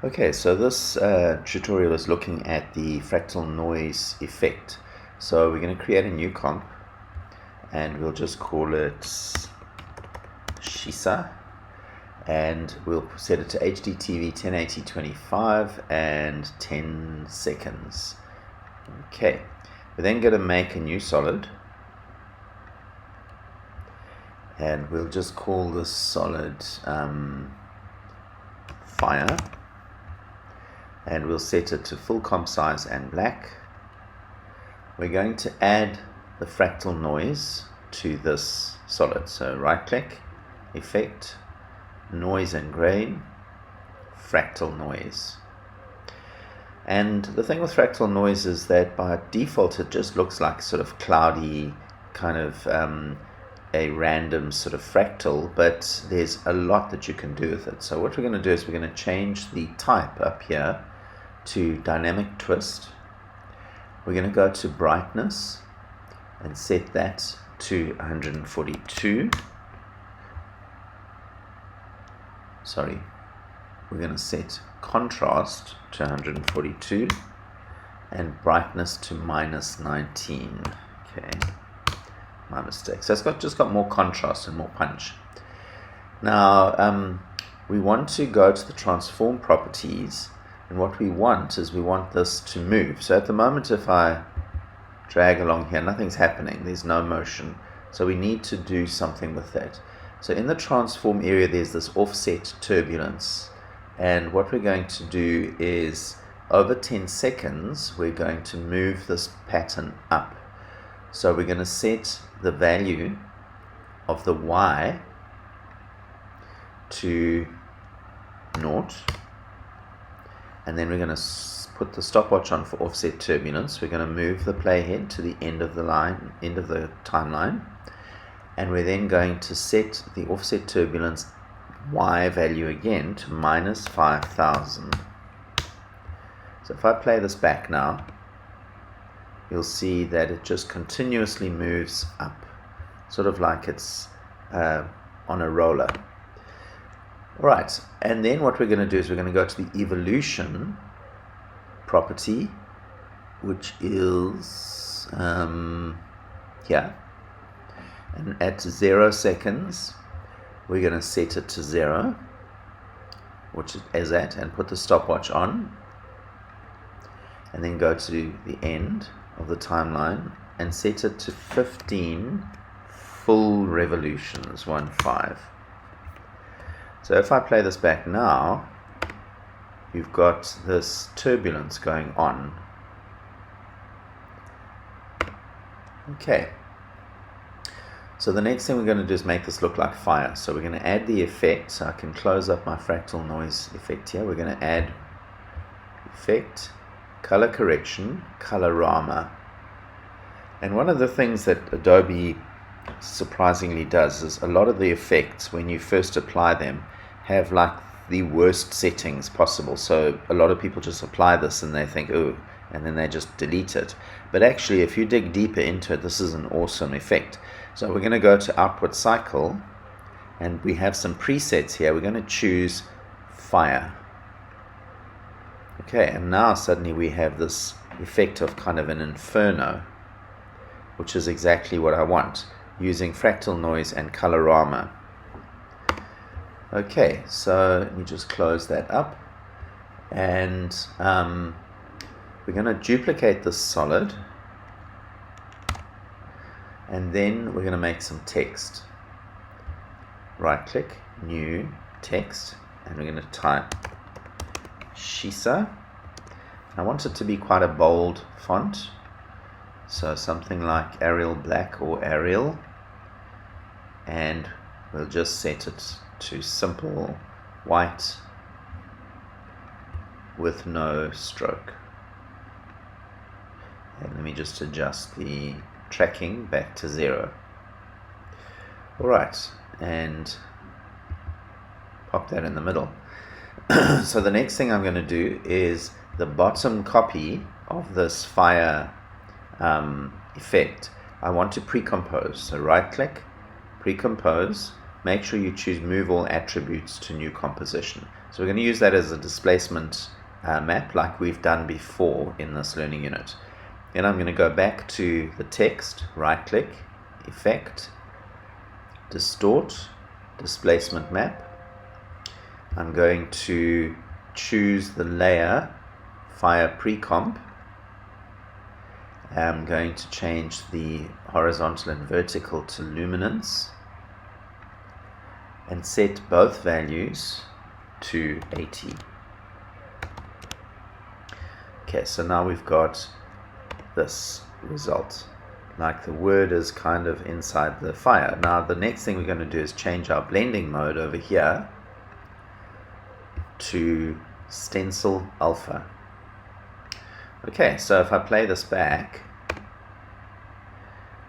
Okay, so this tutorial is looking at the fractal noise effect. So we're going to create a new comp and we'll just call it Shatter, and we'll set it to HDTV 1080-25 and 10 seconds. Okay, we're then going to make a new solid and we'll just call this solid fire, and we'll set it to full comp size and black. We're going to add the fractal noise to this solid. So right click, effect, noise and grain, fractal noise. And the thing with fractal noise is that by default it just looks like sort of cloudy, kind of a random sort of fractal, but there's a lot that you can do with it. So what we're going to do is we're going to change the type up here to dynamic twist. We're going to go to brightness and set that to 142. Sorry, we're going to set contrast to 142 and brightness to -19. Okay, my mistake. So it's just got more contrast and more punch. Now we want to go to the transform properties, and what we want is we want this to move. So at the moment, if I drag along here, nothing's happening, there's no motion. So we need to do something with that. So in the transform area there's this offset turbulence, and what we're going to do is over 10 seconds we're going to move this pattern up. So we're going to set the value of the Y to 0, and then we're going to put the stopwatch on for offset turbulence. We're going to move the playhead to the end of the line, end of the timeline, and we're then going to set the offset turbulence Y value again to -5000. So if I play this back now, you'll see that it just continuously moves up, sort of like it's on a roller. Right, and then what we're going to do is we're going to go to the evolution property, which is here, and at 0 seconds we're going to set it to 0, which is at, and put the stopwatch on, and then go to the end of the timeline and set it to 15 full revolutions, 15. So if I play this back now, you've got this turbulence going on. Okay. So the next thing we're going to do is make this look like fire. So we're going to add the effect. So I can close up my fractal noise effect here. We're going to add effect, color correction, colorama. And one of the things that Adobe surprisingly does is a lot of the effects, when you first apply them, have like the worst settings possible. So a lot of people just apply this and they think, oh, and then they just delete it. But actually, if you dig deeper into it, this is an awesome effect. So we're going to go to output cycle, and we have some presets here. We're going to choose fire. Okay, and now suddenly we have this effect of kind of an inferno, which is exactly what I want, using fractal noise and colorama. Okay, so let me just close that up, and we're going to duplicate this solid, and then we're going to make some text. Right click, new text, and we're going to type Shatter. I want it to be quite a bold font, so something like Arial Black or Arial, and we'll just set it to simple white with no stroke. And let me just adjust the tracking back to 0. Alright, and pop that in the middle. So the next thing I'm going to do is the bottom copy of this fire effect, I want to pre-compose. So right click, pre-compose, make sure you choose move all attributes to new composition. So we're going to use that as a displacement map like we've done before in this learning unit. Then I'm going to go back to the text, right click, effect, distort, displacement map. I'm going to choose the layer fire pre-comp. I'm going to change the horizontal and vertical to luminance and set both values to 80. Okay, so now we've got this result, like the word is kind of inside the fire. Now the next thing we're going to do is change our blending mode over here to stencil alpha. Okay, so if I play this back,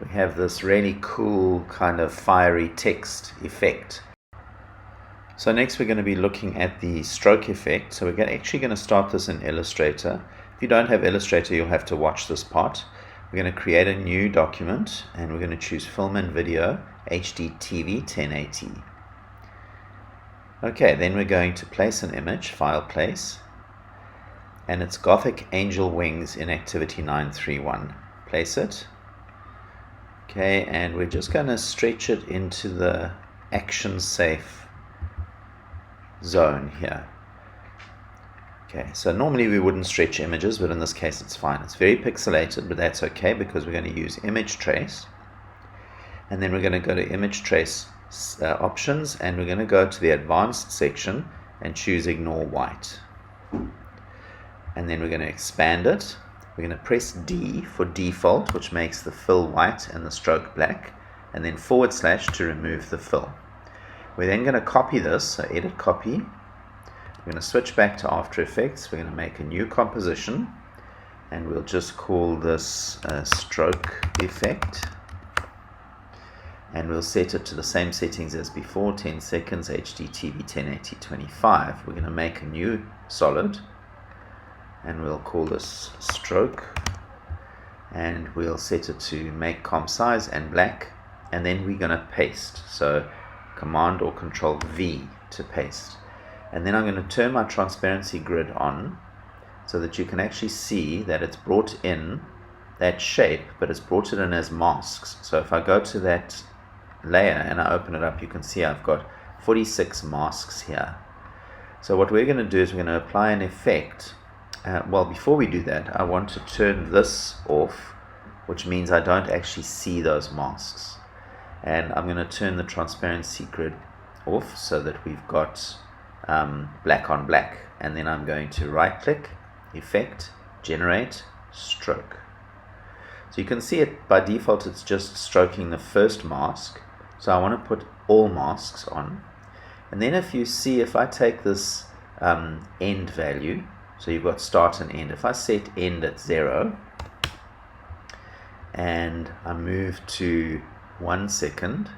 we have this really cool kind of fiery text effect. So next we're going to be looking at the stroke effect. So we're actually going to start this in Illustrator. If you don't have Illustrator, you'll have to watch this part. We're going to create a new document and we're going to choose Film and Video, HD TV 1080. Okay, then we're going to place an image, File Place, and it's Gothic Angel Wings in Activity 931. Place it. Okay, and we're just going to stretch it into the action safe zone here. Okay, so normally we wouldn't stretch images, but in this case it's fine. It's very pixelated, but that's okay because we're going to use image trace. And then we're going to go to image trace options, and we're going to go to the advanced section and choose ignore white. And then we're going to expand it. We're going to press D for default, which makes the fill white and the stroke black, and then / to remove the fill. We're then going to copy this, so edit copy. We're going to switch back to After Effects. We're going to make a new composition, and we'll just call this stroke effect. And we'll set it to the same settings as before, 10 seconds, HD TV 1080 25. We're going to make a new solid, and we'll call this stroke, and we'll set it to make comp size and black, and then we're going to paste. So Command or Control V to paste. And then I'm going to turn my transparency grid on so that you can actually see that it's brought in that shape, but it's brought it in as masks. So if I go to that layer and I open it up, you can see I've got 46 masks here. So what we're going to do is we're going to apply an effect. Well, before we do that, I want to turn this off, which means I don't actually see those masks. And I'm going to turn the transparency grid off so that we've got black on black. And then I'm going to right click, effect, generate, stroke. So you can see it by default, it's just stroking the first mask. So I want to put all masks on. And then if you see, if I take this end value, so you've got start and end. If I set end at 0 and I move to 1 second,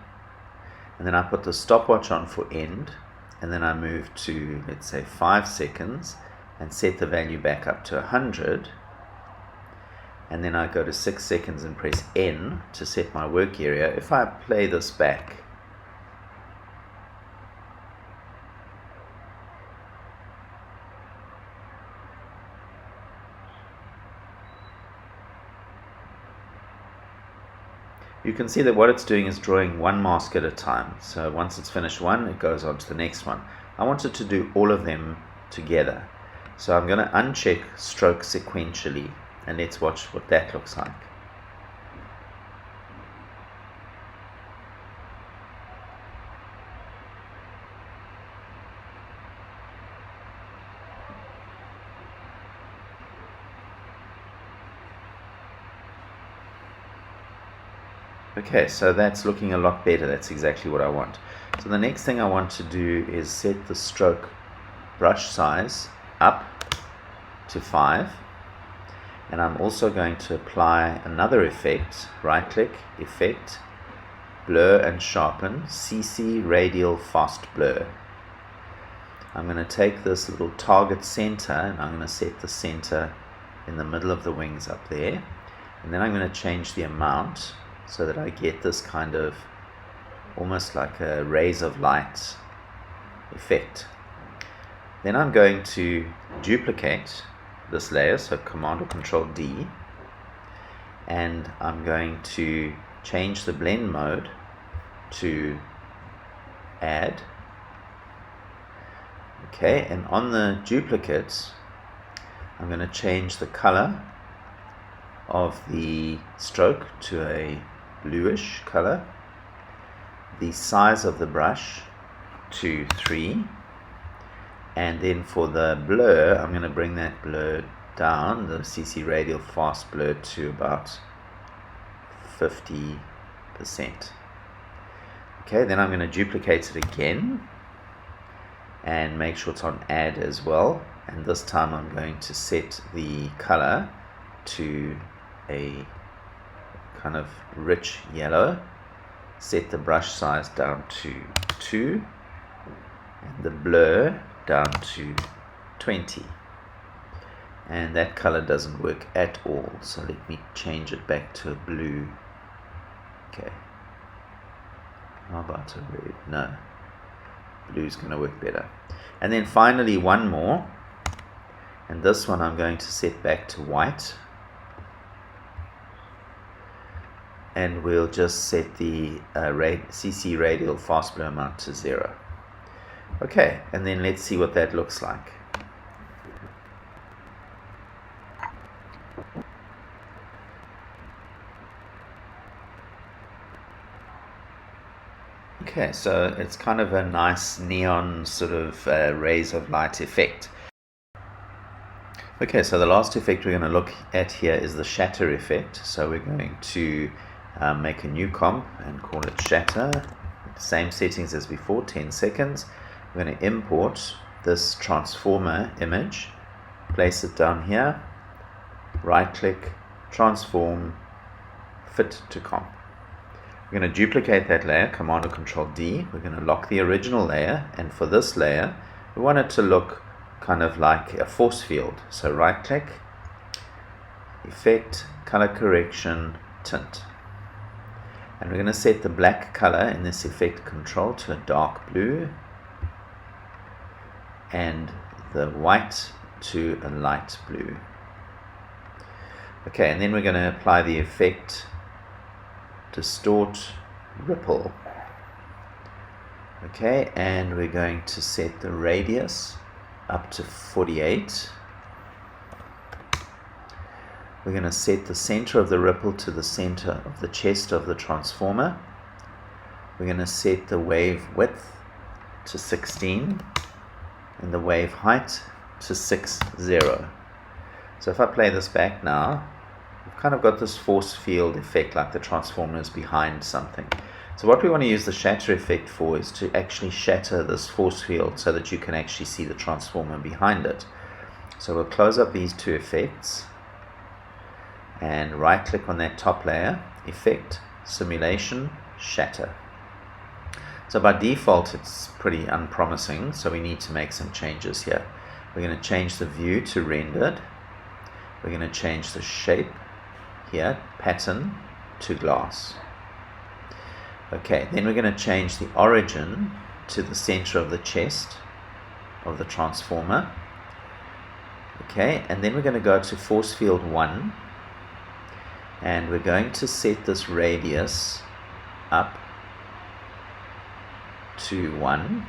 and then I put the stopwatch on for end, and then I move to, let's say, 5 seconds and set the value back up to 100, and then I go to 6 seconds and press N to set my work area. If I play this back, you can see that what it's doing is drawing one mask at a time. So once it's finished one, it goes on to the next one. I want it to do all of them together. So I'm going to uncheck stroke sequentially, and let's watch what that looks like. Okay, so that's looking a lot better. That's exactly what I want. So the next thing I want to do is set the stroke brush size up to 5. And I'm also going to apply another effect. Right click, effect, blur and sharpen, CC radial fast blur. I'm going to take this little target center and I'm going to set the center in the middle of the wings up there, and then I'm going to change the amount so that I get this kind of almost like a rays of light effect. Then I'm going to duplicate this layer, so Command or Control D, and I'm going to change the blend mode to add. Okay, and on the duplicates I'm going to change the color of the stroke to a bluish color, the size of the brush to 3, and then for the blur I'm going to bring that blur down, the CC radial fast blur, to about 50%. Okay, then I'm going to duplicate it again and make sure it's on add as well, and this time I'm going to set the color to a kind of rich yellow, set the brush size down to 2 and the blur down to 20, and that color doesn't work at all, so let me change it back to a blue. Okay, how about a red? No, blue's going to work better. And then finally one more, and this one I'm going to set back to white, and we'll just set the CC radial fast blur amount to 0. Okay, and then let's see what that looks like. Okay, so it's kind of a nice neon sort of rays of light effect. Okay, so the last effect we're going to look at here is the shatter effect. So we're going to make a new comp and call it shatter. Same settings as before, 10 seconds. We're going to import this transformer image, place it down here, right click, transform, fit to comp. We're going to duplicate that layer, Command or Control D. We're going to lock the original layer, and for this layer we want it to look kind of like a force field. So right click, effect, color correction, tint, and we're going to set the black color in this effect control to a dark blue and the white to a light blue. Okay, and then we're going to apply the effect distort ripple. Okay, and we're going to set the radius up to 48. We're going to set the center of the ripple to the center of the chest of the transformer. We're going to set the wave width to 16 and the wave height to 60. So if I play this back now, we've kind of got this force field effect like the transformer is behind something. So what we want to use the shatter effect for is to actually shatter this force field so that you can actually see the transformer behind it. So we'll close up these two effects and right click on that top layer, effect, simulation, shatter. So by default it's pretty unpromising, so we need to make some changes here. We're going to change the view to rendered. We're going to change the shape here, pattern, to glass. Okay, then we're going to change the origin to the center of the chest of the transformer. Okay, and then we're going to go to force field 1 and we're going to set this radius up to 1.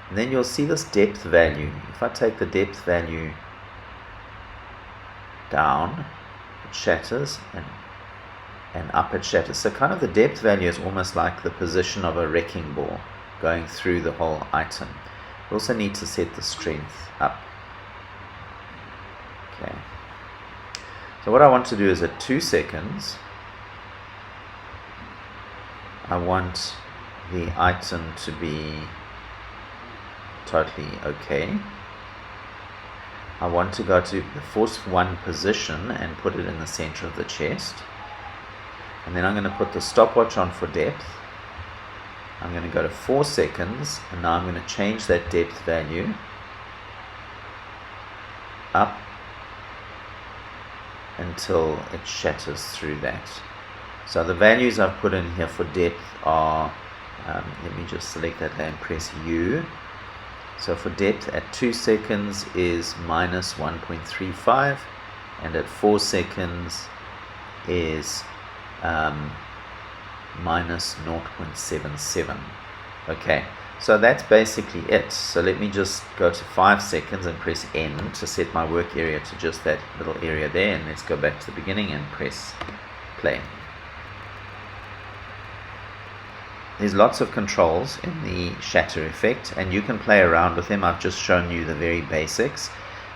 And then you'll see this depth value. If I take the depth value down, it shatters, and up it shatters. So kind of the depth value is almost like the position of a wrecking ball going through the whole item. We also need to set the strength up. Okay. So what I want to do is at 2 seconds, I want the item to be totally okay. I want to go to the force 1 position and put it in the center of the chest. And then I'm going to put the stopwatch on for depth. I'm going to go to 4 seconds, and now I'm going to change that depth value up until it shatters through that. So the values I've put in here for depth are, let me just select that and press U. So for depth at 2 seconds is minus 1.35, and at 4 seconds is minus 0.77. Okay, so that's basically it. So let me just go to 5 seconds and press N to set my work area to just that little area there, and let's go back to the beginning and press play. There's lots of controls in the shatter effect, and you can play around with them. I've just shown you the very basics,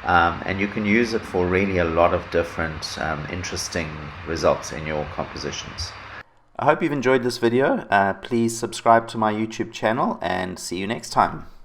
and you can use it for really a lot of different interesting results in your compositions. I hope you've enjoyed this video. Please subscribe to my YouTube channel, and see you next time.